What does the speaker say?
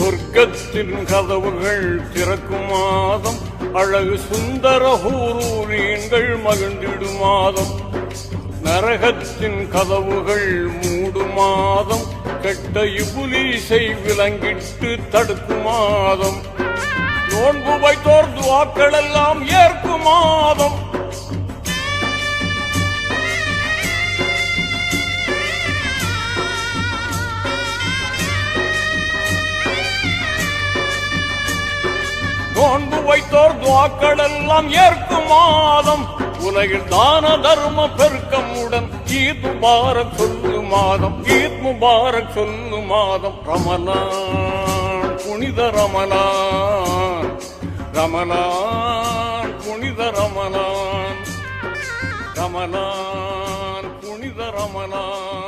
சொர்க்கத்தின் கதவுகள் திறக்கும் மாதம், அழகு சுந்தர ஹூரூரீன்கள் மகிழ்ந்திடும் மாதம். நரகத்தின் கதவுகள் மூடும் மாதம், கெட்ட இபுலீசை விலங்கிட்டு தடுக்கும் மாதம். நோன்பு வைத்தோர் துஆக்கள் எல்லாம் ஏற்கும் மாதம். நோன்பு வைத்தோர் துஆக்கள் எல்லாம் ஏற்கும் மாதம். உலகில் தான தர்ம பெருக்கமுடன் ஈத் முபாரக் சொல்லு மாதம், ஈத் முபாரக் சொல்லு மாதம். ரமலான் புனித ரமலான், ரமலான் புனித ரமலான், ரமலான் புனித ரமலான்.